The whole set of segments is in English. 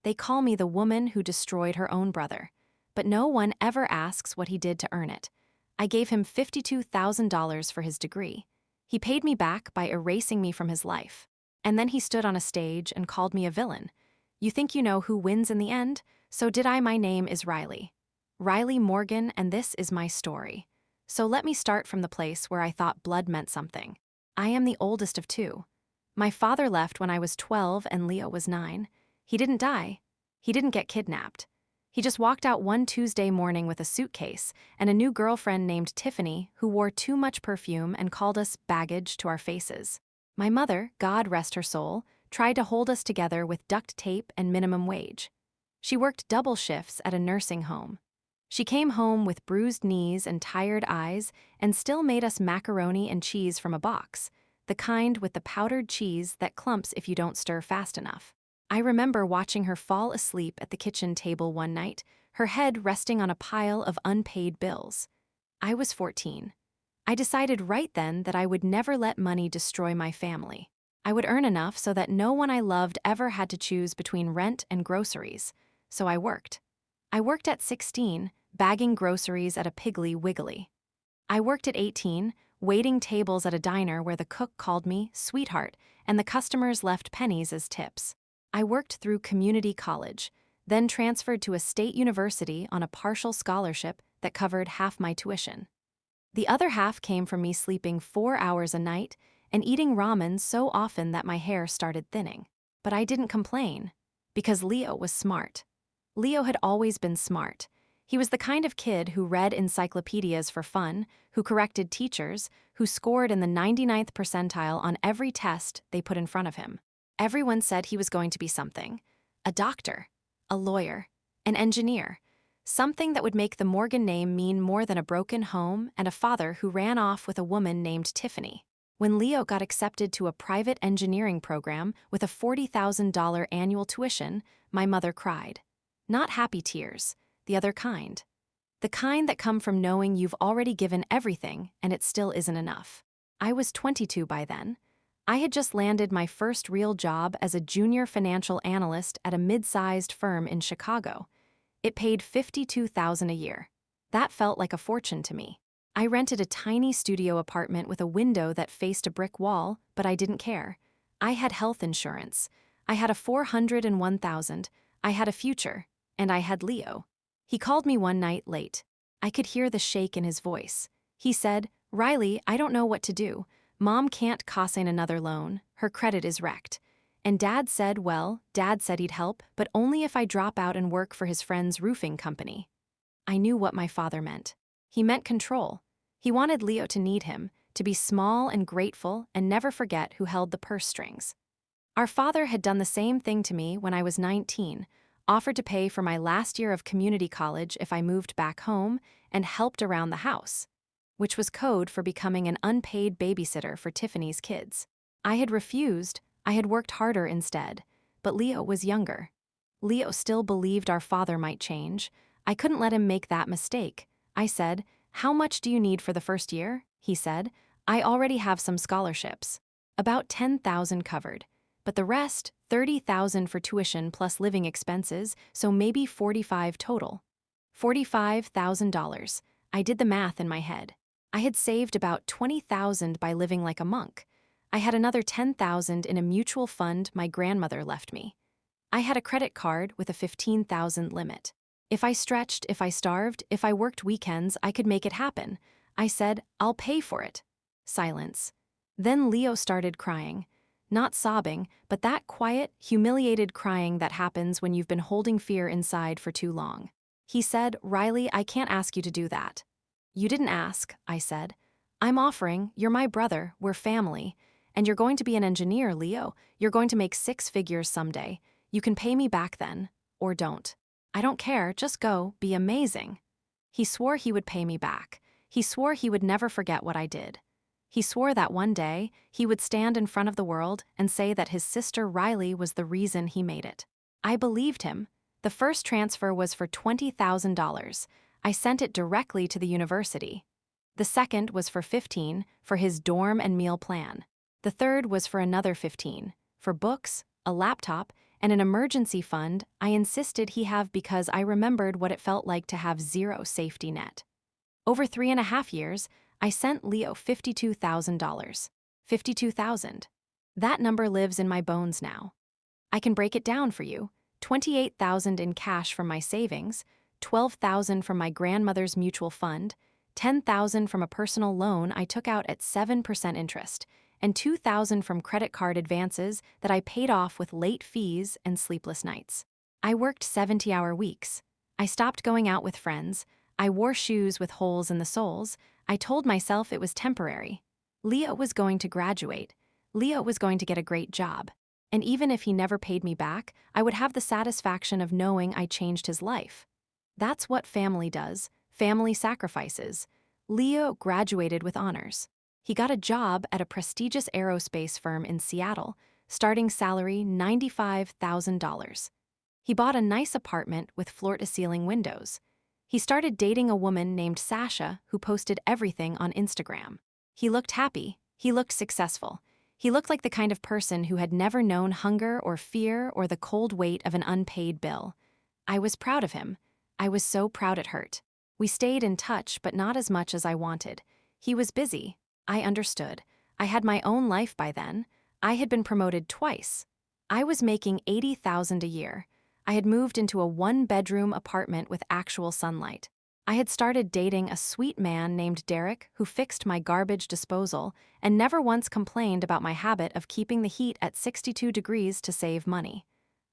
They call me the woman who destroyed her own brother. But no one ever asks what he did to earn it. I gave him $52,000 for his degree. He paid me back by erasing me from his life. And then he stood on a stage and called me a villain. You think you know who wins in the end? So did I. My name is Riley. Riley Morgan, and this is my story. So let me start from the place where I thought blood meant something. I am the oldest of two. My father left when I was 12 and Leo was 9. He didn't die. He didn't get kidnapped. He just walked out one Tuesday morning with a suitcase and a new girlfriend named Tiffany who wore too much perfume and called us baggage to our faces. My mother, God rest her soul, tried to hold us together with duct tape and minimum wage. She worked double shifts at a nursing home. She came home with bruised knees and tired eyes and still made us macaroni and cheese from a box, the kind with the powdered cheese that clumps if you don't stir fast enough. I remember watching her fall asleep at the kitchen table one night, her head resting on a pile of unpaid bills. I was 14. I decided right then that I would never let money destroy my family. I would earn enough so that no one I loved ever had to choose between rent and groceries. So I worked. I worked at 16, bagging groceries at a Piggly Wiggly. I worked at 18, waiting tables at a diner where the cook called me sweetheart and the customers left pennies as tips. I worked through community college, then transferred to a state university on a partial scholarship that covered half my tuition. The other half came from me sleeping 4 hours a night and eating ramen so often that my hair started thinning. But I didn't complain, because Leo was smart. Leo had always been smart. He was the kind of kid who read encyclopedias for fun, who corrected teachers, who scored in the 99th percentile on every test they put in front of him. Everyone said he was going to be something: a doctor, a lawyer, an engineer, something that would make the Morgan name mean more than a broken home and a father who ran off with a woman named Tiffany. When Leo got accepted to a private engineering program with a $40,000 annual tuition, my mother cried. Not happy tears, the other kind. The kind that come from knowing you've already given everything and it still isn't enough. I was 22 by then. I had just landed my first real job as a junior financial analyst at a mid-sized firm in Chicago. It paid $52,000 a year. That felt like a fortune to me. I rented a tiny studio apartment with a window that faced a brick wall, but I didn't care. I had health insurance. I had a $401,000. I had a future. And I had Leo. He called me one night late. I could hear the shake in his voice. He said, "Riley, I don't know what to do. Mom can't consign another loan. Her credit is wrecked." And Dad said he'd help, but only if I drop out and work for his friend's roofing company. I knew what my father meant. He meant control. He wanted Leo to need him, to be small and grateful and never forget who held the purse strings. Our father had done the same thing to me when I was 19, offered to pay for my last year of community college if I moved back home, and helped around the house, which was code for becoming an unpaid babysitter for Tiffany's kids. I had refused. I had worked harder instead. But Leo was younger. Leo still believed our father might change. I couldn't let him make that mistake. I said, "How much do you need for the first year?" He said, "I already have some scholarships. About $10,000 covered. But the rest, $30,000 for tuition plus living expenses, so maybe $45,000 total. $45,000. I did the math in my head. I had saved about $20,000 by living like a monk. I had another $10,000 in a mutual fund my grandmother left me. I had a credit card with a $15,000 limit. If I stretched, if I starved, if I worked weekends, I could make it happen. I said, "I'll pay for it." Silence. Then Leo started crying. Not sobbing, but that quiet, humiliated crying that happens when you've been holding fear inside for too long. He said, "Riley, I can't ask you to do that." "You didn't ask," I said. "I'm offering. You're my brother. We're family. And you're going to be an engineer, Leo. You're going to make 6 figures someday. You can pay me back then. Or don't. I don't care. Just go. Be amazing." He swore he would pay me back. He swore he would never forget what I did. He swore that one day, he would stand in front of the world and say that his sister Riley was the reason he made it. I believed him. The first transfer was for $20,000. I sent it directly to the university. The second was for $15,000 for his dorm and meal plan. The third was for another $15,000 for books, a laptop, and an emergency fund I insisted he have because I remembered what it felt like to have zero safety net. Over 3.5 years, I sent Leo $52,000. 52,000. That number lives in my bones now. I can break it down for you. 28,000 in cash from my savings, 12,000 from my grandmother's mutual fund, 10,000 from a personal loan I took out at 7% interest, and 2,000 from credit card advances that I paid off with late fees and sleepless nights. I worked 70-hour weeks. I stopped going out with friends. I wore shoes with holes in the soles. I told myself it was temporary. Leo was going to graduate. Leo was going to get a great job. And even if he never paid me back, I would have the satisfaction of knowing I changed his life. That's what family does. Family sacrifices. Leo graduated with honors. He got a job at a prestigious aerospace firm in Seattle, starting salary $95,000. He bought a nice apartment with floor-to-ceiling windows. He started dating a woman named Sasha who posted everything on Instagram. He looked happy. He looked successful. He looked like the kind of person who had never known hunger or fear or the cold weight of an unpaid bill. I was proud of him. I was so proud it hurt. We stayed in touch, but not as much as I wanted. He was busy. I understood. I had my own life by then. I had been promoted twice. I was making $80,000 a year. I had moved into a one-bedroom apartment with actual sunlight. I had started dating a sweet man named Derek who fixed my garbage disposal and never once complained about my habit of keeping the heat at 62 degrees to save money.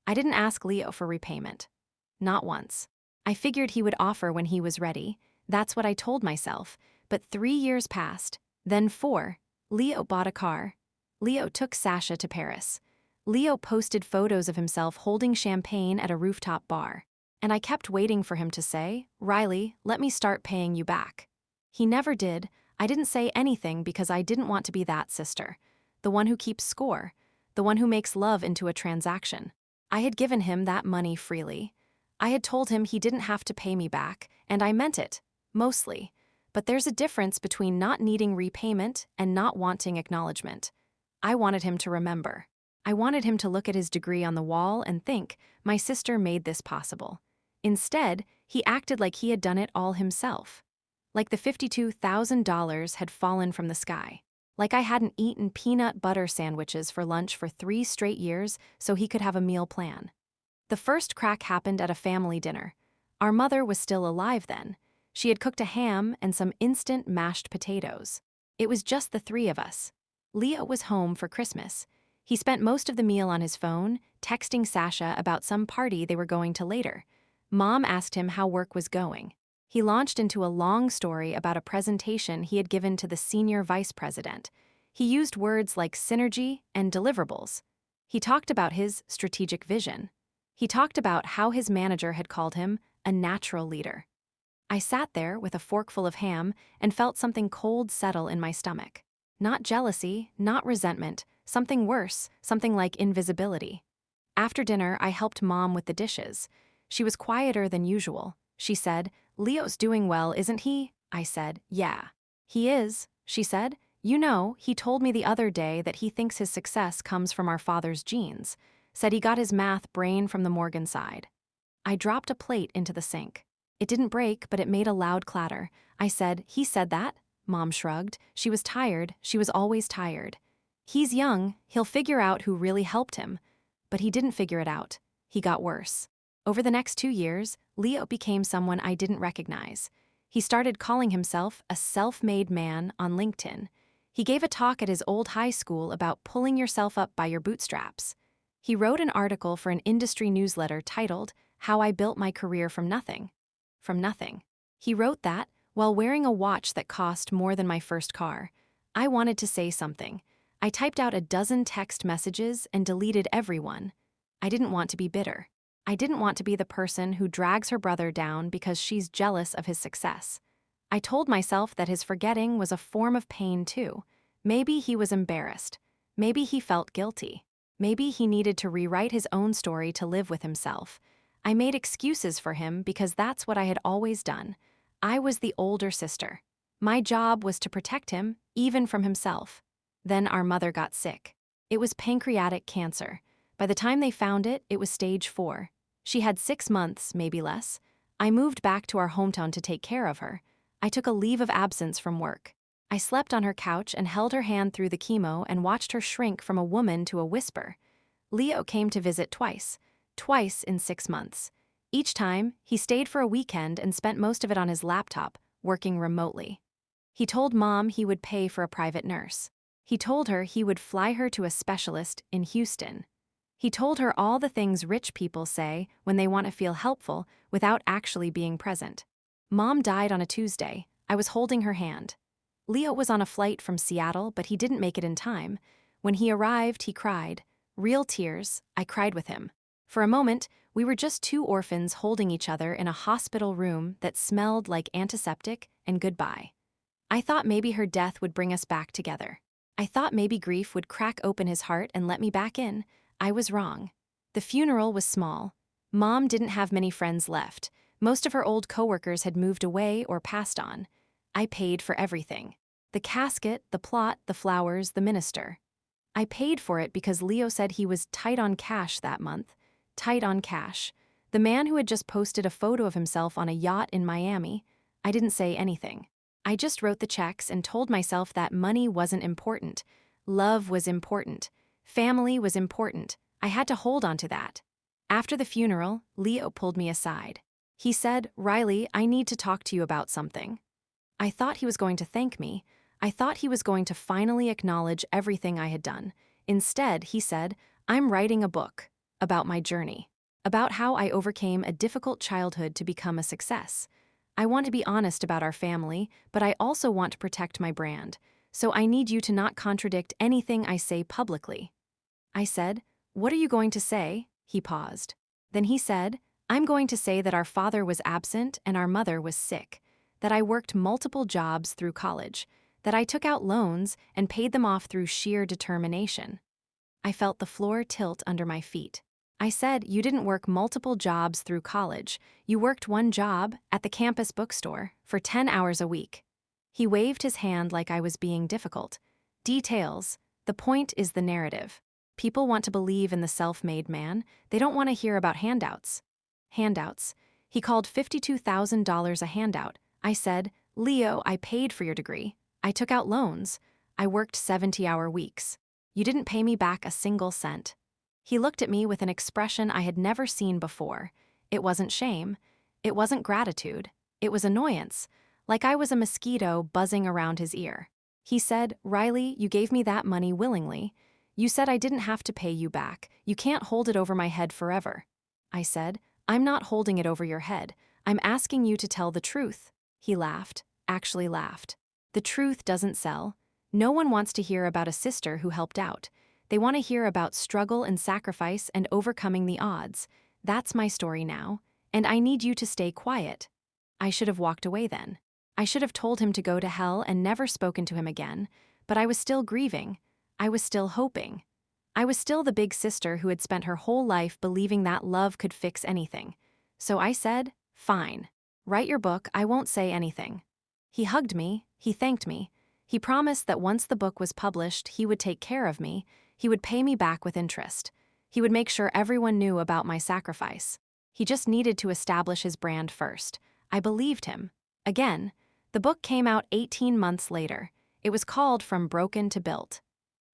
I didn't ask Leo for repayment. Not once. I figured he would offer when he was ready. That's what I told myself. But 3 years passed, then 4. Leo bought a car. Leo took Sasha to Paris. Leo posted photos of himself holding champagne at a rooftop bar. And I kept waiting for him to say, "Riley, let me start paying you back." He never did. I didn't say anything because I didn't want to be that sister. The one who keeps score. The one who makes love into a transaction. I had given him that money freely. I had told him he didn't have to pay me back, and I meant it. Mostly. But there's a difference between not needing repayment and not wanting acknowledgement. I wanted him to remember. I wanted him to look at his degree on the wall and think, my sister made this possible. Instead, he acted like he had done it all himself. Like the $52,000 had fallen from the sky. Like I hadn't eaten peanut butter sandwiches for lunch for 3 straight years so he could have a meal plan. The first crack happened at a family dinner. Our mother was still alive then. She had cooked a ham and some instant mashed potatoes. It was just the 3 of us. Leo was home for Christmas. He spent most of the meal on his phone, texting Sasha about some party they were going to later. Mom asked him how work was going. He launched into a long story about a presentation he had given to the senior vice president. He used words like synergy and deliverables. He talked about his strategic vision. He talked about how his manager had called him a natural leader. I sat there with a forkful of ham and felt something cold settle in my stomach. Not jealousy, not resentment, something worse, something like invisibility. After dinner, I helped Mom with the dishes. She was quieter than usual. She said, "Leo's doing well, isn't he?" I said, "Yeah." "He is," she said. "You know, he told me the other day that he thinks his success comes from our father's genes. Said he got his math brain from the Morgan side." I dropped a plate into the sink. It didn't break, but it made a loud clatter. I said, "He said that?" Mom shrugged. She was tired. She was always tired. "He's young. He'll figure out who really helped him." But he didn't figure it out. He got worse. Over the next 2 years, Leo became someone I didn't recognize. He started calling himself a self-made man on LinkedIn. He gave a talk at his old high school about pulling yourself up by your bootstraps. He wrote an article for an industry newsletter titled, "How I Built My Career from Nothing." From nothing. He wrote that while wearing a watch that cost more than my first car. I wanted to say something. I typed out a dozen text messages and deleted everyone. I didn't want to be bitter. I didn't want to be the person who drags her brother down because she's jealous of his success. I told myself that his forgetting was a form of pain too. Maybe he was embarrassed. Maybe he felt guilty. Maybe he needed to rewrite his own story to live with himself. I made excuses for him because that's what I had always done. I was the older sister. My job was to protect him, even from himself. Then our mother got sick. It was pancreatic cancer. By the time they found it, it was stage 4. She had 6 months, maybe less. I moved back to our hometown to take care of her. I took a leave of absence from work. I slept on her couch and held her hand through the chemo and watched her shrink from a woman to a whisper. Leo came to visit twice in 6 months. Each time, he stayed for a weekend and spent most of it on his laptop, working remotely. He told Mom he would pay for a private nurse. He told her he would fly her to a specialist in Houston. He told her all the things rich people say when they want to feel helpful without actually being present. Mom died on a Tuesday. I was holding her hand. Leo was on a flight from Seattle, but he didn't make it in time. When he arrived, he cried. Real tears. I cried with him. For a moment, we were just 2 orphans holding each other in a hospital room that smelled like antiseptic and goodbye. I thought maybe her death would bring us back together. I thought maybe grief would crack open his heart and let me back in. I was wrong. The funeral was small. Mom didn't have many friends left. Most of her old coworkers had moved away or passed on. I paid for everything. The casket, the plot, the flowers, the minister. I paid for it because Leo said he was tight on cash that month. Tight on cash. The man who had just posted a photo of himself on a yacht in Miami. I didn't say anything. I just wrote the checks and told myself that money wasn't important. Love was important. Family was important. I had to hold on to that. After the funeral, Leo pulled me aside. He said, "Riley, I need to talk to you about something." I thought he was going to thank me. I thought he was going to finally acknowledge everything I had done. Instead, he said, "I'm writing a book about my journey, about how I overcame a difficult childhood to become a success. I want to be honest about our family, but I also want to protect my brand. So I need you to not contradict anything I say publicly." I said, "What are you going to say?" He paused. Then he said, "I'm going to say that our father was absent and our mother was sick, that I worked multiple jobs through college, that I took out loans and paid them off through sheer determination." I felt the floor tilt under my feet. I said, "You didn't work multiple jobs through college. You worked one job at the campus bookstore for 10 hours a week." He waved his hand like I was being difficult. "Details. The point is the narrative. People want to believe in the self-made man. They don't want to hear about handouts." Handouts. He called $52,000 a handout. I said, "Leo, I paid for your degree. I took out loans. I worked 70-hour weeks. You didn't pay me back a single cent." He looked at me with an expression I had never seen before. It wasn't shame. It wasn't gratitude. It was annoyance, like I was a mosquito buzzing around his ear. He said, "Riley, you gave me that money willingly. You said I didn't have to pay you back. You can't hold it over my head forever." I said, "I'm not holding it over your head. I'm asking you to tell the truth." He laughed, actually laughed. "The truth doesn't sell. No one wants to hear about a sister who helped out. They want to hear about struggle and sacrifice and overcoming the odds. That's my story now, and I need you to stay quiet." I should have walked away then. I should have told him to go to hell and never spoken to him again, but I was still grieving. I was still hoping. I was still the big sister who had spent her whole life believing that love could fix anything. So I said, "Fine. Write your book, I won't say anything." He hugged me, he thanked me. He promised that once the book was published, he would take care of me. He would pay me back with interest. He would make sure everyone knew about my sacrifice. He just needed to establish his brand first. I believed him. Again, the book came out 18 months later. It was called From Broken to Built.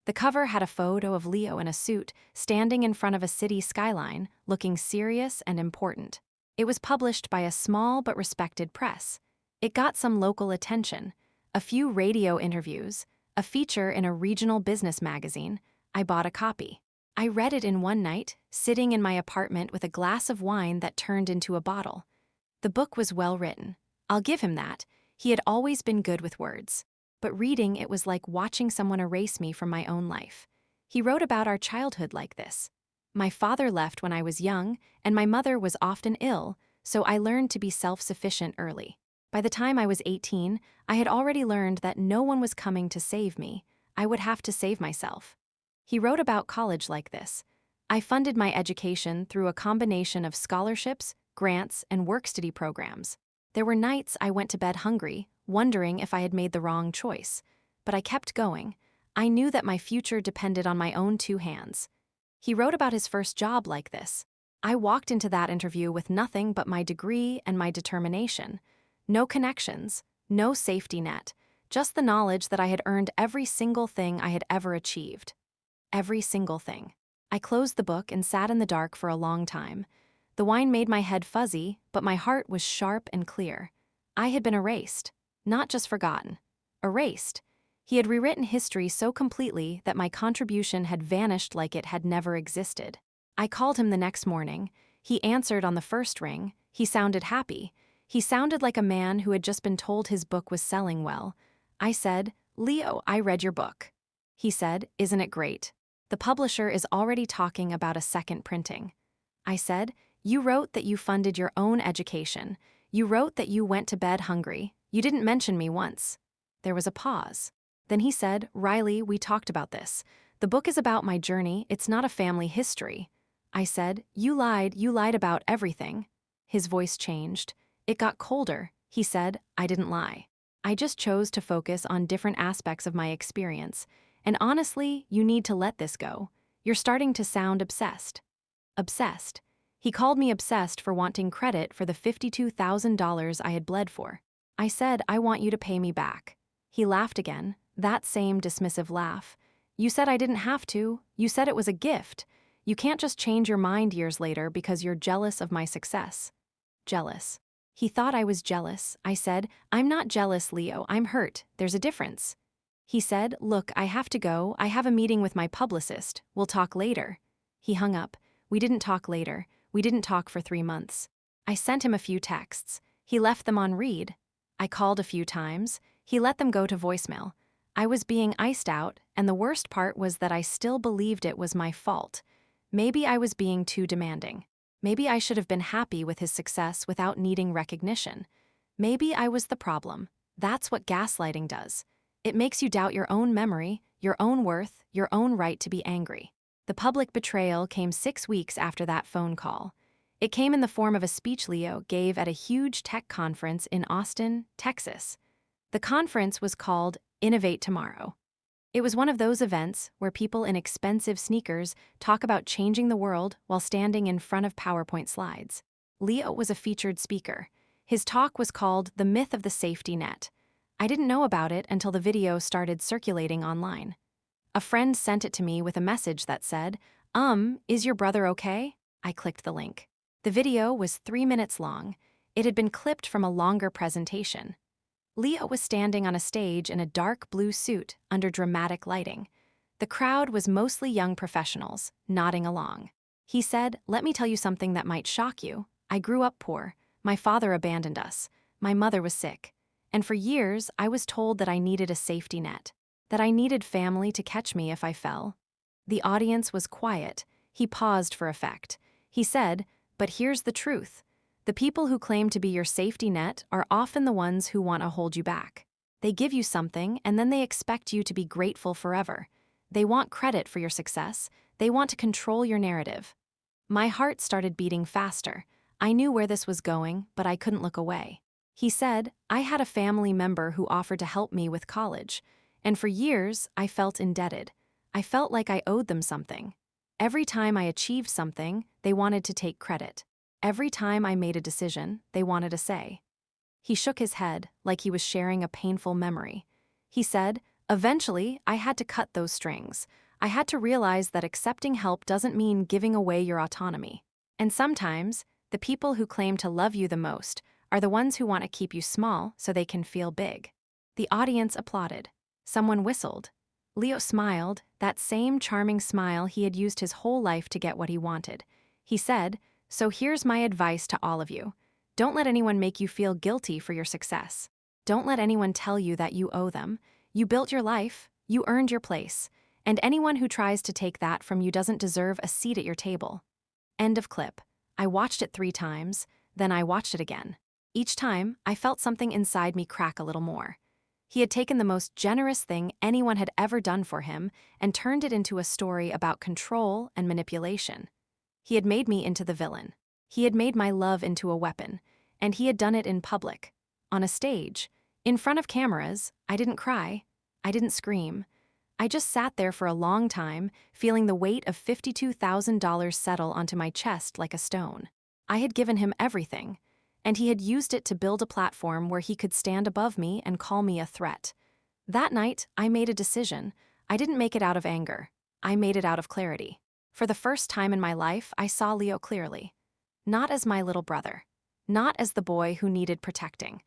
The cover had a photo of Leo in a suit, standing in front of a city skyline, looking serious and important. It was published by a small but respected press. It got some local attention, a few radio interviews, a feature in a regional business magazine. I bought a copy. I read it in one night, sitting in my apartment with a glass of wine that turned into a bottle. The book was well written. I'll give him that. He had always been good with words. But reading it was like watching someone erase me from my own life. He wrote about our childhood like this. My father left when I was young, and my mother was often ill, so I learned to be self-sufficient early. By the time I was 18, I had already learned that no one was coming to save me. I would have to save myself. He wrote about college like this. I funded my education through a combination of scholarships, grants, and work-study programs. There were nights I went to bed hungry, wondering if I had made the wrong choice. But I kept going. I knew that my future depended on my own 2 hands. He wrote about his first job like this. I walked into that interview with nothing but my degree and my determination. No connections, no safety net, just the knowledge that I had earned every single thing I had ever achieved. Every single thing. I closed the book and sat in the dark for a long time. The wine made my head fuzzy, but my heart was sharp and clear. I had been erased, not just forgotten. Erased. He had rewritten history so completely that my contribution had vanished like it had never existed. I called him the next morning. He answered on the first ring. He sounded happy. He sounded like a man who had just been told his book was selling well. I said, "Leo, I read your book." He said, "Isn't it great? The publisher is already talking about a second printing." I said, "You wrote that you funded your own education. You wrote that you went to bed hungry. You didn't mention me once." There was a pause. Then he said, "Riley, we talked about this. The book is about my journey, it's not a family history." I said, you lied about everything." His voice changed. It got colder. He said, "I didn't lie. I just chose to focus on different aspects of my experience. And honestly, you need to let this go. You're starting to sound obsessed." Obsessed. He called me obsessed for wanting credit for the $52,000 I had bled for. I said, "I want you to pay me back." He laughed again, that same dismissive laugh. "You said I didn't have to. You said it was a gift. You can't just change your mind years later because you're jealous of my success." Jealous. He thought I was jealous. I said, "I'm not jealous, Leo. I'm hurt. There's a difference." He said, "Look, I have to go. I have a meeting with my publicist. We'll talk later." He hung up. We didn't talk later. We didn't talk for 3 months. I sent him a few texts. He left them on read. I called a few times. He let them go to voicemail. I was being iced out, and the worst part was that I still believed it was my fault. Maybe I was being too demanding. Maybe I should have been happy with his success without needing recognition. Maybe I was the problem. That's what gaslighting does. It makes you doubt your own memory, your own worth, your own right to be angry. The public betrayal came 6 weeks after that phone call. It came in the form of a speech Leo gave at a huge tech conference in Austin, Texas. The conference was called Innovate Tomorrow. It was one of those events where people in expensive sneakers talk about changing the world while standing in front of PowerPoint slides. Leo was a featured speaker. His talk was called The Myth of the Safety Net. I didn't know about it until the video started circulating online. A friend sent it to me with a message that said, Is your brother okay?" I clicked the link. The video was 3 minutes long. It had been clipped from a longer presentation. Leo was standing on a stage in a dark blue suit under dramatic lighting. The crowd was mostly young professionals, nodding along. He said, "Let me tell you something that might shock you. I grew up poor. My father abandoned us. My mother was sick. And for years, I was told that I needed a safety net, that I needed family to catch me if I fell." The audience was quiet. He paused for effect. He said, "But here's the truth. The people who claim to be your safety net are often the ones who want to hold you back. They give you something and then they expect you to be grateful forever. They want credit for your success. They want to control your narrative." My heart started beating faster. I knew where this was going, but I couldn't look away. He said, "I had a family member who offered to help me with college, and for years I felt indebted. I felt like I owed them something. Every time I achieved something, they wanted to take credit. Every time I made a decision, they wanted a say." He shook his head like he was sharing a painful memory. He said, "Eventually, I had to cut those strings. I had to realize that accepting help doesn't mean giving away your autonomy. And sometimes, the people who claim to love you the most are the ones who want to keep you small so they can feel big." The audience applauded. Someone whistled. Leo smiled, that same charming smile he had used his whole life to get what he wanted. He said, "So here's my advice to all of you. Don't let anyone make you feel guilty for your success. Don't let anyone tell you that you owe them. You built your life, you earned your place, and anyone who tries to take that from you doesn't deserve a seat at your table." End of clip. I watched it 3 times, then I watched it again. Each time, I felt something inside me crack a little more. He had taken the most generous thing anyone had ever done for him and turned it into a story about control and manipulation. He had made me into the villain. He had made my love into a weapon, and he had done it in public, on a stage, in front of cameras. I didn't cry. I didn't scream. I just sat there for a long time, feeling the weight of $52,000 settle onto my chest like a stone. I had given him everything, and he had used it to build a platform where he could stand above me and call me a threat. That night, I made a decision. I didn't make it out of anger. I made it out of clarity. For the first time in my life, I saw Leo clearly. Not as my little brother. Not as the boy who needed protecting.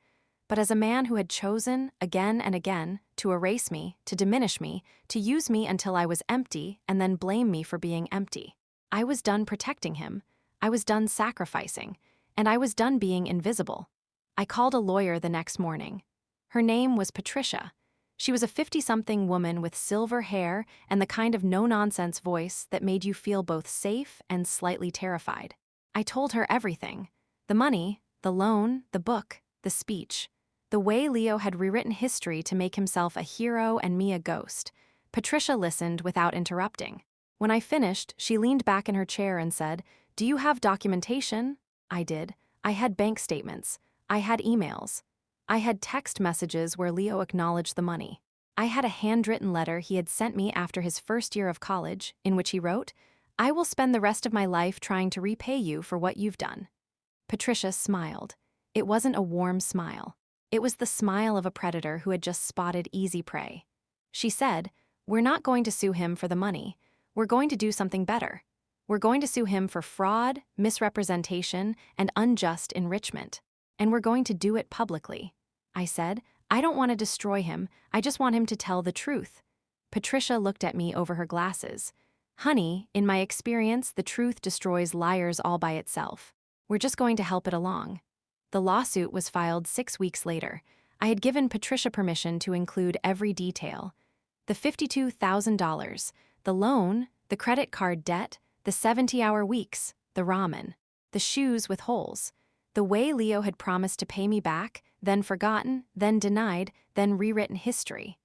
But as a man who had chosen, again and again, to erase me, to diminish me, to use me until I was empty and then blame me for being empty. I was done protecting him. I was done sacrificing. And I was done being invisible. I called a lawyer the next morning. Her name was Patricia. She was a 50-something woman with silver hair and the kind of no-nonsense voice that made you feel both safe and slightly terrified. I told her everything. The money, the loan, the book, the speech. The way Leo had rewritten history to make himself a hero and me a ghost. Patricia listened without interrupting. When I finished, she leaned back in her chair and said, "Do you have documentation?" I did. I had bank statements. I had emails. I had text messages where Leo acknowledged the money. I had a handwritten letter he had sent me after his first year of college, in which he wrote, "I will spend the rest of my life trying to repay you for what you've done." Patricia smiled. It wasn't a warm smile. It was the smile of a predator who had just spotted easy prey. She said, "We're not going to sue him for the money. We're going to do something better. We're going to sue him for fraud, misrepresentation, and unjust enrichment. And we're going to do it publicly." I said, "I don't want to destroy him. I just want him to tell the truth." Patricia looked at me over her glasses. "Honey, in my experience, the truth destroys liars all by itself. We're just going to help it along." The lawsuit was filed 6 weeks later. I had given Patricia permission to include every detail. The $52,000, the loan, the credit card debt, the 70-hour weeks, the ramen, the shoes with holes, the way Leo had promised to pay me back, then forgotten, then denied, then rewritten history.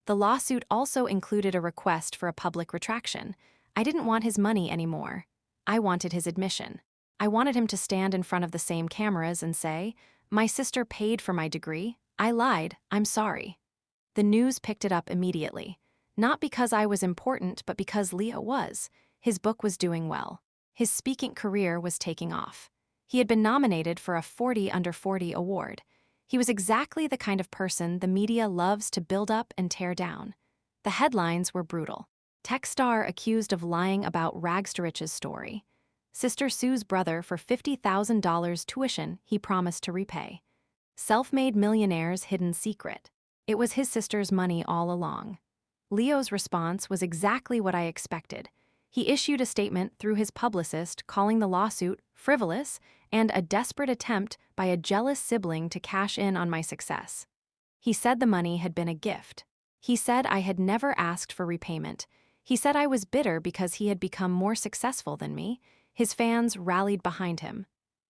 The lawsuit also included a request for a public retraction. I didn't want his money anymore. I wanted his admission. I wanted him to stand in front of the same cameras and say, "My sister paid for my degree. I lied. I'm sorry." The news picked it up immediately. Not because I was important, but because Leo was. His book was doing well. His speaking career was taking off. He had been nominated for a 40 Under 40 award. He was exactly the kind of person the media loves to build up and tear down. The headlines were brutal. Tech star accused of lying about rags to riches story. Sister sues brother for $50,000 tuition he promised to repay. Self-made millionaire's hidden secret. It was his sister's money all along. Leo's response was exactly what I expected. He issued a statement through his publicist calling the lawsuit frivolous and a desperate attempt by a jealous sibling to cash in on my success. He said the money had been a gift. He said I had never asked for repayment. He said I was bitter because he had become more successful than me. His fans rallied behind him.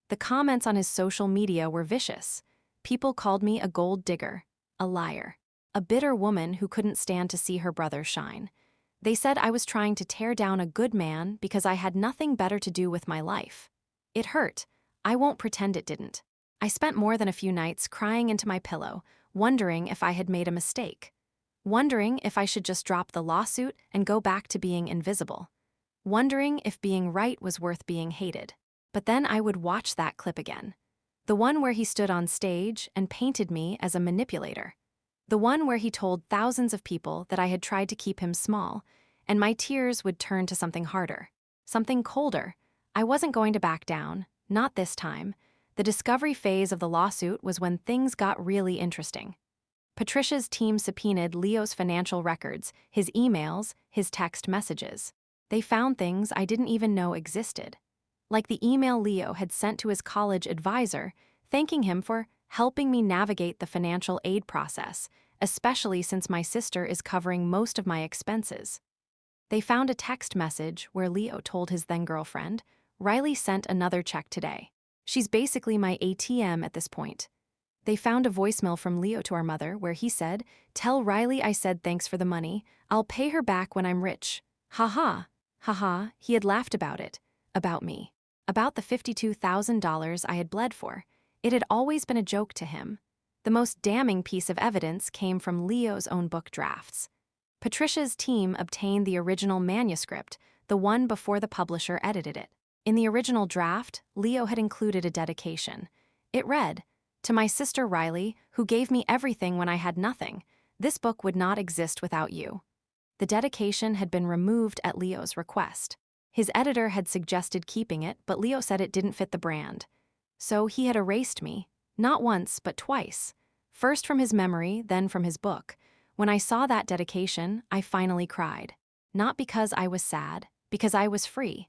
The comments on his social media were vicious. People called me a gold digger, a liar, a bitter woman who couldn't stand to see her brother shine. They said I was trying to tear down a good man because I had nothing better to do with my life. It hurt. I won't pretend it didn't. I spent more than a few nights crying into my pillow, wondering if I had made a mistake. Wondering if I should just drop the lawsuit and go back to being invisible. Wondering if being right was worth being hated. But then I would watch that clip again. The one where he stood on stage and painted me as a manipulator. The one where he told thousands of people that I had tried to keep him small, and my tears would turn to something harder, something colder. I wasn't going to back down, not this time. The discovery phase of the lawsuit was when things got really interesting. Patricia's team subpoenaed Leo's financial records, his emails, his text messages. They found things I didn't even know existed. Like the email Leo had sent to his college advisor, thanking him for helping me navigate the financial aid process, especially since my sister is covering most of my expenses. They found a text message where Leo told his then-girlfriend, "Riley sent another check today. She's basically my ATM at this point." They found a voicemail from Leo to our mother where he said, "Tell Riley I said thanks for the money. I'll pay her back when I'm rich." Ha-ha. Ha-ha, he had laughed about it. About me. About the $52,000 I had bled for. It had always been a joke to him. The most damning piece of evidence came from Leo's own book drafts. Patricia's team obtained the original manuscript, the one before the publisher edited it. In the original draft, Leo had included a dedication. It read, "To my sister Riley, who gave me everything when I had nothing, this book would not exist without you." The dedication had been removed at Leo's request. His editor had suggested keeping it, but Leo said it didn't fit the brand. So he had erased me, not once, but twice. First from his memory, then from his book. When I saw that dedication, I finally cried. Not because I was sad, because I was free.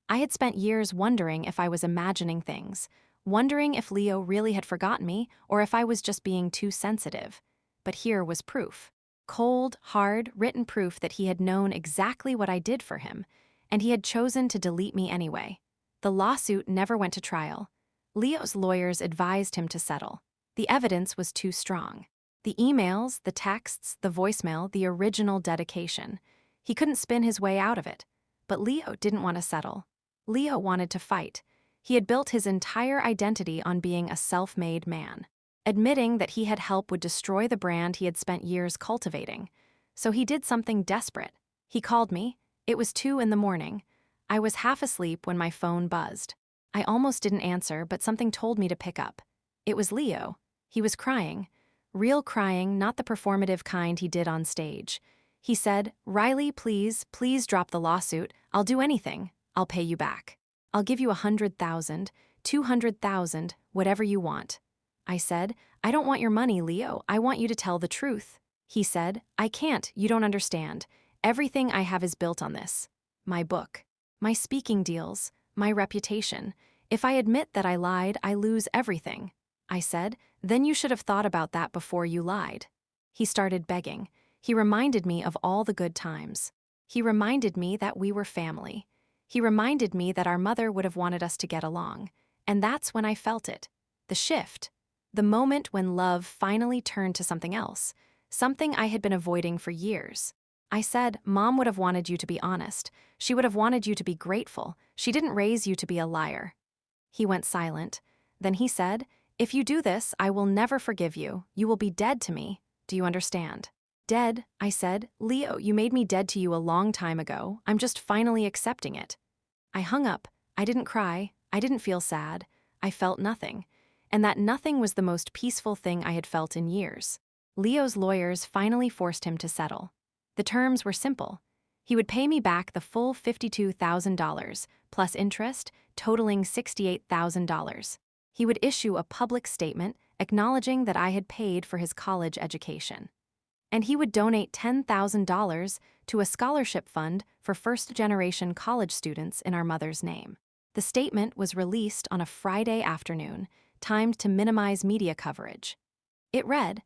I had spent years wondering if I was imagining things, wondering if Leo really had forgotten me or if I was just being too sensitive. But here was proof. Cold, hard, written proof that he had known exactly what I did for him, and he had chosen to delete me anyway. The lawsuit never went to trial. Leo's lawyers advised him to settle. The evidence was too strong. The emails, the texts, the voicemail, the original dedication. He couldn't spin his way out of it. But Leo didn't want to settle. Leo wanted to fight. He had built his entire identity on being a self-made man. Admitting that he had help would destroy the brand he had spent years cultivating. So he did something desperate. He called me. It was 2 a.m. I was half asleep when my phone buzzed. I almost didn't answer, but something told me to pick up. It was Leo. He was crying. Real crying, not the performative kind he did on stage. He said, "Riley, please drop the lawsuit. I'll do anything. I'll pay you back. I'll give you 100,000, 200,000, whatever you want." I said, "I don't want your money, Leo. I want you to tell the truth." He said, "I can't. You don't understand. Everything I have is built on this. My book, my speaking deals, my reputation. If I admit that I lied, I lose everything." I said, "Then you should have thought about that before you lied." He started begging. He reminded me of all the good times. He reminded me that we were family. He reminded me that our mother would have wanted us to get along. And that's when I felt it. The shift. The moment when love finally turned to something else. Something I had been avoiding for years. I said, "Mom would have wanted you to be honest. She would have wanted you to be grateful. She didn't raise you to be a liar." He went silent. Then he said, "If you do this, I will never forgive you. You will be dead to me. Do you understand?" "Dead," I said. "Leo, you made me dead to you a long time ago. I'm just finally accepting it." I hung up. I didn't cry. I didn't feel sad. I felt nothing. And that nothing was the most peaceful thing I had felt in years. Leo's lawyers finally forced him to settle. The terms were simple. He would pay me back the full $52,000, plus interest, totaling $68,000. He would issue a public statement acknowledging that I had paid for his college education. And he would donate $10,000 to a scholarship fund for first-generation college students in our mother's name. The statement was released on a Friday afternoon, timed to minimize media coverage. It read,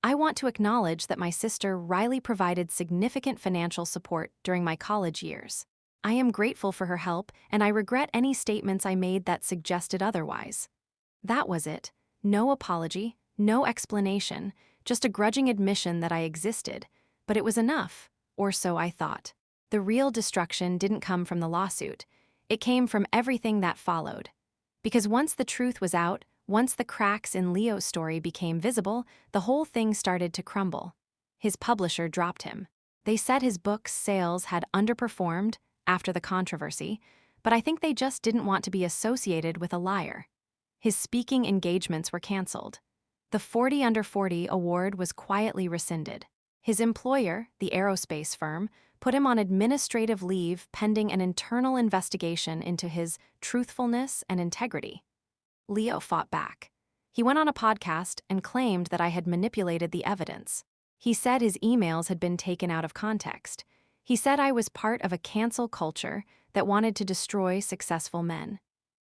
"I want to acknowledge that my sister Riley provided significant financial support during my college years. I am grateful for her help, and I regret any statements I made that suggested otherwise." That was it. No apology, no explanation, just a grudging admission that I existed. But it was enough, or so I thought. The real destruction didn't come from the lawsuit. It came from everything that followed. Because once the truth was out, once the cracks in Leo's story became visible, the whole thing started to crumble. His publisher dropped him. They said his book's sales had underperformed after the controversy, but I think they just didn't want to be associated with a liar. His speaking engagements were canceled. The 40 Under 40 award was quietly rescinded. His employer, the aerospace firm, put him on administrative leave pending an internal investigation into his truthfulness and integrity. Leo fought back. He went on a podcast and claimed that I had manipulated the evidence. He said his emails had been taken out of context. He said I was part of a cancel culture that wanted to destroy successful men.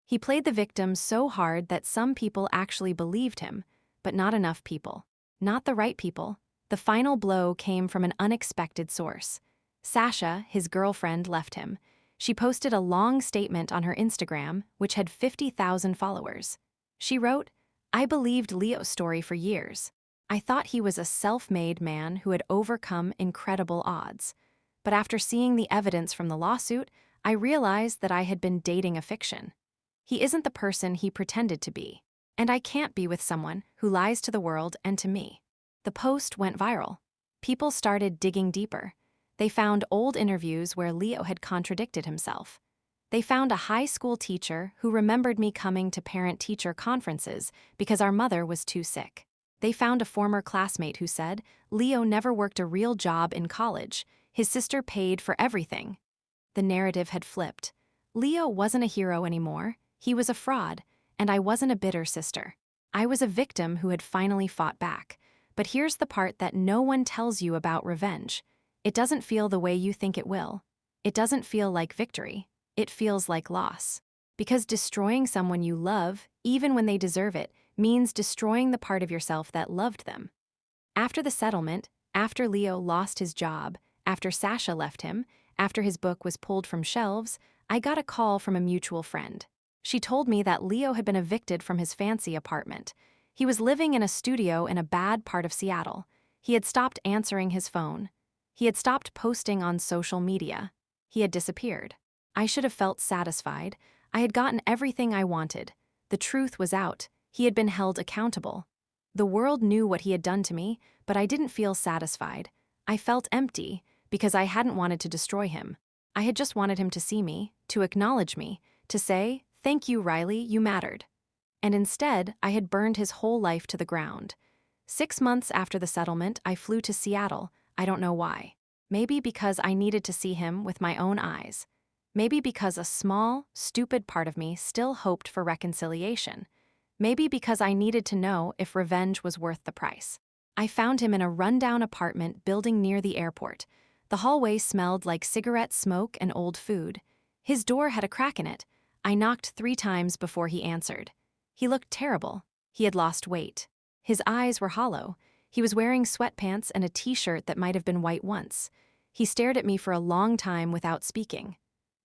He played the victim so hard that some people actually believed him, but not enough people. Not the right people. The final blow came from an unexpected source. Sasha, his girlfriend, left him. She posted a long statement on her Instagram, which had 50,000 followers. She wrote, "I believed Leo's story for years. I thought he was a self-made man who had overcome incredible odds. But after seeing the evidence from the lawsuit, I realized that I had been dating a fiction. He isn't the person he pretended to be. And I can't be with someone who lies to the world and to me." The post went viral. People started digging deeper. They found old interviews where Leo had contradicted himself. They found a high school teacher who remembered me coming to parent-teacher conferences because our mother was too sick. They found a former classmate who said, Leo never worked a real job in college. His sister paid for everything. The narrative had flipped. Leo wasn't a hero anymore. He was a fraud, and I wasn't a bitter sister. I was a victim who had finally fought back. But here's the part that no one tells you about revenge. It doesn't feel the way you think it will. It doesn't feel like victory. It feels like loss. Because destroying someone you love, even when they deserve it, means destroying the part of yourself that loved them. After the settlement, after Leo lost his job, after Sasha left him, after his book was pulled from shelves, I got a call from a mutual friend. She told me that Leo had been evicted from his fancy apartment. He was living in a studio in a bad part of Seattle. He had stopped answering his phone. He had stopped posting on social media. He had disappeared. I should have felt satisfied. I had gotten everything I wanted. The truth was out. He had been held accountable. The world knew what he had done to me, but I didn't feel satisfied. I felt empty because I hadn't wanted to destroy him. I had just wanted him to see me, to acknowledge me, to say, "Thank you, Riley, you mattered." And instead, I had burned his whole life to the ground. 6 months after the settlement, I flew to Seattle. I don't know why. Maybe because I needed to see him with my own eyes. Maybe because a small, stupid part of me still hoped for reconciliation. Maybe because I needed to know if revenge was worth the price. I found him in a rundown apartment building near the airport. The hallway smelled like cigarette smoke and old food. His door had a crack in it. I knocked 3 times before he answered. He looked terrible. He had lost weight. His eyes were hollow. He was wearing sweatpants and a t-shirt that might have been white once. He stared at me for a long time without speaking.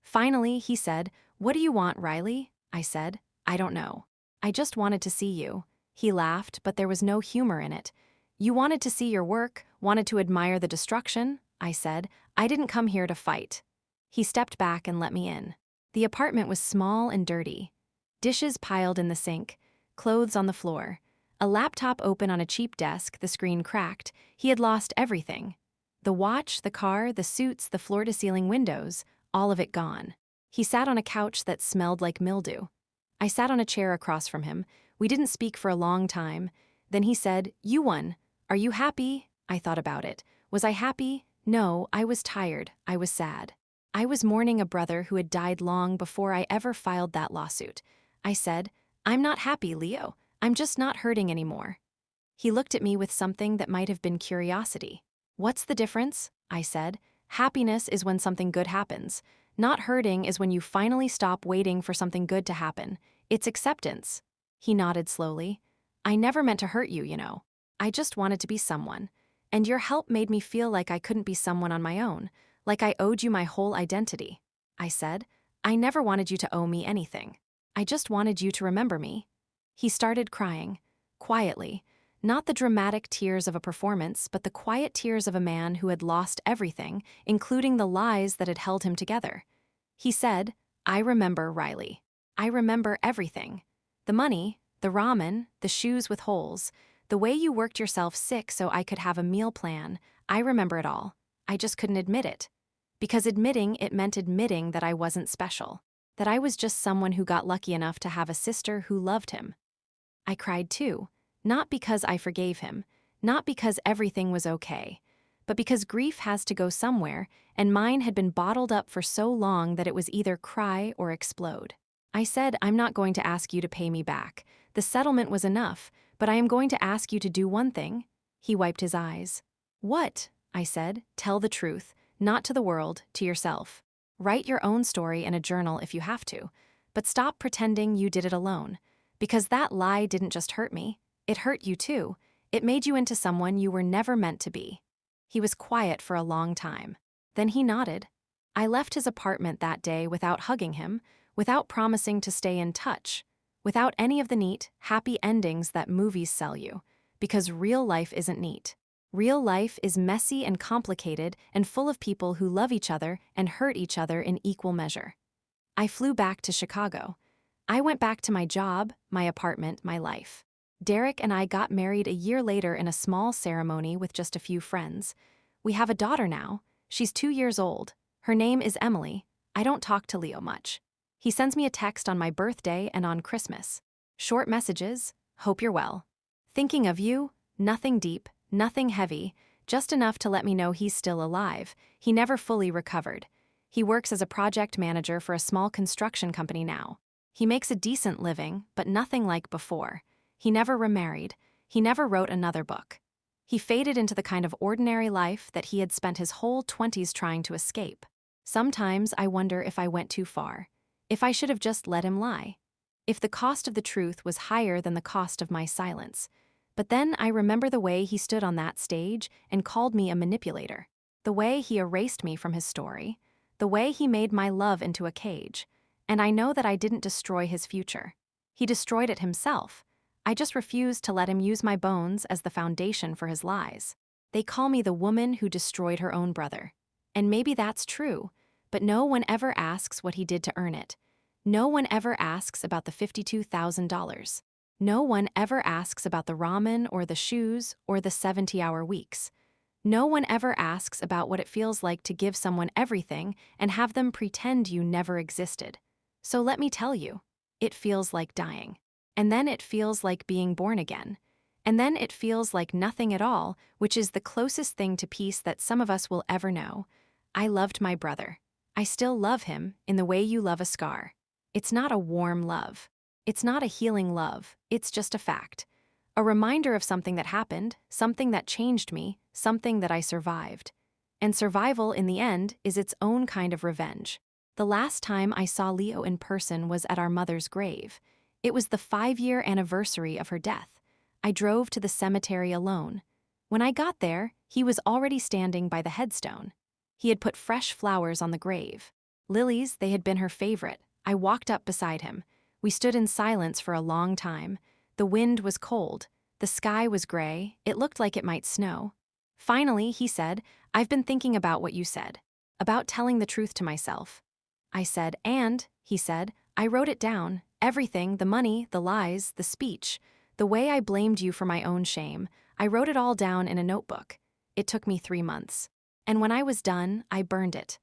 Finally, he said, "What do you want, Riley?" I said, "I don't know. I just wanted to see you." He laughed, but there was no humor in it. "You wanted to see your work, wanted to admire the destruction?" I said, "I didn't come here to fight." He stepped back and let me in. The apartment was small and dirty. Dishes piled in the sink, clothes on the floor, a laptop open on a cheap desk, the screen cracked. He had lost everything. The watch, the car, the suits, the floor-to-ceiling windows, all of it gone. He sat on a couch that smelled like mildew. I sat on a chair across from him. We didn't speak for a long time. Then he said, "You won. Are you happy?" I thought about it. Was I happy? No, I was tired. I was sad. I was mourning a brother who had died long before I ever filed that lawsuit. I said, "I'm not happy, Leo. I'm just not hurting anymore." He looked at me with something that might have been curiosity. "What's the difference?" I said. "Happiness is when something good happens. Not hurting is when you finally stop waiting for something good to happen. It's acceptance." He nodded slowly. "I never meant to hurt you, you know. I just wanted to be someone. And your help made me feel like I couldn't be someone on my own, like I owed you my whole identity." I said, "I never wanted you to owe me anything. I just wanted you to remember me." He started crying, quietly, not the dramatic tears of a performance, but the quiet tears of a man who had lost everything, including the lies that had held him together. He said, "I remember, Riley. I remember everything. The money, the ramen, the shoes with holes, the way you worked yourself sick so I could have a meal plan. I remember it all. I just couldn't admit it. Because admitting it meant admitting that I wasn't special, that I was just someone who got lucky enough to have a sister who loved him." I cried too, not because I forgave him, not because everything was okay, but because grief has to go somewhere, and mine had been bottled up for so long that it was either cry or explode. I said, "I'm not going to ask you to pay me back. The settlement was enough, but I am going to ask you to do one thing." He wiped his eyes. "What?" I said. "Tell the truth, not to the world, to yourself. Write your own story in a journal if you have to, but stop pretending you did it alone. Because that lie didn't just hurt me, it hurt you too. It made you into someone you were never meant to be." He was quiet for a long time. Then he nodded. I left his apartment that day without hugging him, without promising to stay in touch, without any of the neat, happy endings that movies sell you, because real life isn't neat. Real life is messy and complicated and full of people who love each other and hurt each other in equal measure. I flew back to Chicago. I went back to my job, my apartment, my life. Derek and I got married a year later in a small ceremony with just a few friends. We have a daughter now. She's 2 years old. Her name is Emily. I don't talk to Leo much. He sends me a text on my birthday and on Christmas. Short messages, hope you're well. Thinking of you, nothing deep, nothing heavy, just enough to let me know he's still alive. He never fully recovered. He works as a project manager for a small construction company now. He makes a decent living, but nothing like before. He never remarried. He never wrote another book. He faded into the kind of ordinary life that he had spent his whole 20s trying to escape. Sometimes I wonder if I went too far. If I should have just let him lie. If the cost of the truth was higher than the cost of my silence. But then I remember the way he stood on that stage and called me a manipulator. The way he erased me from his story. The way he made my love into a cage. And I know that I didn't destroy his future. He destroyed it himself. I just refused to let him use my bones as the foundation for his lies. They call me the woman who destroyed her own brother. And maybe that's true, but no one ever asks what he did to earn it. No one ever asks about the $52,000. No one ever asks about the ramen or the shoes or the 70-hour weeks. No one ever asks about what it feels like to give someone everything and have them pretend you never existed. So let me tell you, it feels like dying. And then it feels like being born again. And then it feels like nothing at all, which is the closest thing to peace that some of us will ever know. I loved my brother. I still love him in the way you love a scar. It's not a warm love. It's not a healing love. It's just a fact. A reminder of something that happened, something that changed me, something that I survived. And survival, in the end, is its own kind of revenge. The last time I saw Leo in person was at our mother's grave. It was the 5-year anniversary of her death. I drove to the cemetery alone. When I got there, he was already standing by the headstone. He had put fresh flowers on the grave. Lilies, they had been her favorite. I walked up beside him. We stood in silence for a long time. The wind was cold. The sky was gray. It looked like it might snow. Finally, he said, "I've been thinking about what you said. About telling the truth to myself." I said, "And," he said, "I wrote it down. Everything, the money, the lies, the speech. The way I blamed you for my own shame. I wrote it all down in a notebook. It took me 3 months. And when I was done, I burned it."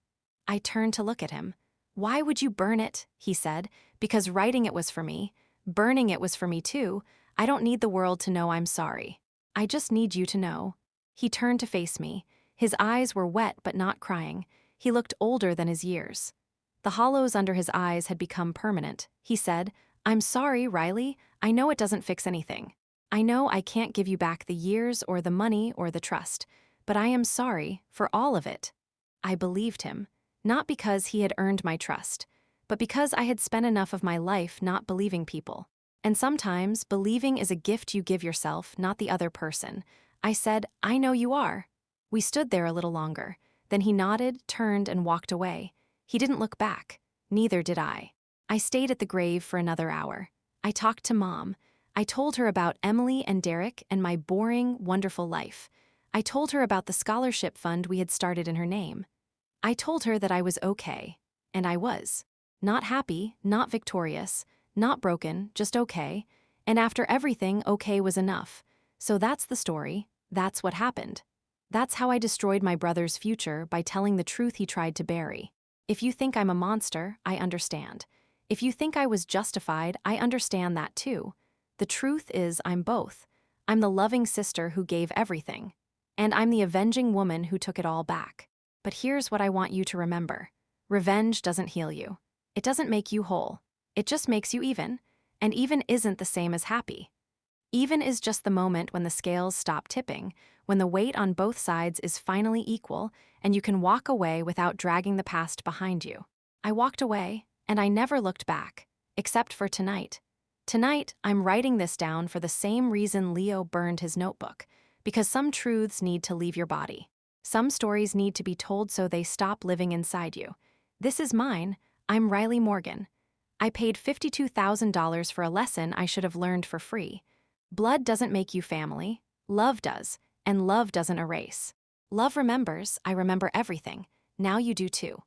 I turned to look at him. "Why would you burn it?" he said. "Because writing it was for me. Burning it was for me too. I don't need the world to know I'm sorry. I just need you to know." He turned to face me. His eyes were wet but not crying. He looked older than his years. The hollows under his eyes had become permanent. He said, "I'm sorry, Riley. I know it doesn't fix anything. I know I can't give you back the years or the money or the trust. But I am sorry for all of it." I believed him. Not because he had earned my trust, but because I had spent enough of my life not believing people. And sometimes believing is a gift you give yourself, not the other person. I said, "I know you are." We stood there a little longer. Then he nodded, turned, and walked away. He didn't look back. Neither did I. I stayed at the grave for another hour. I talked to Mom. I told her about Emily and Derek and my boring, wonderful life. I told her about the scholarship fund we had started in her name. I told her that I was okay. And I was. Not happy, not victorious, not broken, just okay. And after everything, okay was enough. So that's the story. That's what happened. That's how I destroyed my brother's future by telling the truth he tried to bury. If you think I'm a monster, I understand. If you think I was justified, I understand that too. The truth is I'm both. I'm the loving sister who gave everything. And I'm the avenging woman who took it all back. But here's what I want you to remember. Revenge doesn't heal you. It doesn't make you whole. It just makes you even. And even isn't the same as happy. Even is just the moment when the scales stop tipping, when the weight on both sides is finally equal, and you can walk away without dragging the past behind you. I walked away, and I never looked back, except for tonight. Tonight, I'm writing this down for the same reason Leo burned his notebook, because some truths need to leave your body. Some stories need to be told so they stop living inside you. This is mine. I'm Riley Morgan. I paid $52,000 for a lesson I should have learned for free. Blood doesn't make you family. Love does, and love doesn't erase. Love remembers. I remember everything. Now you do too.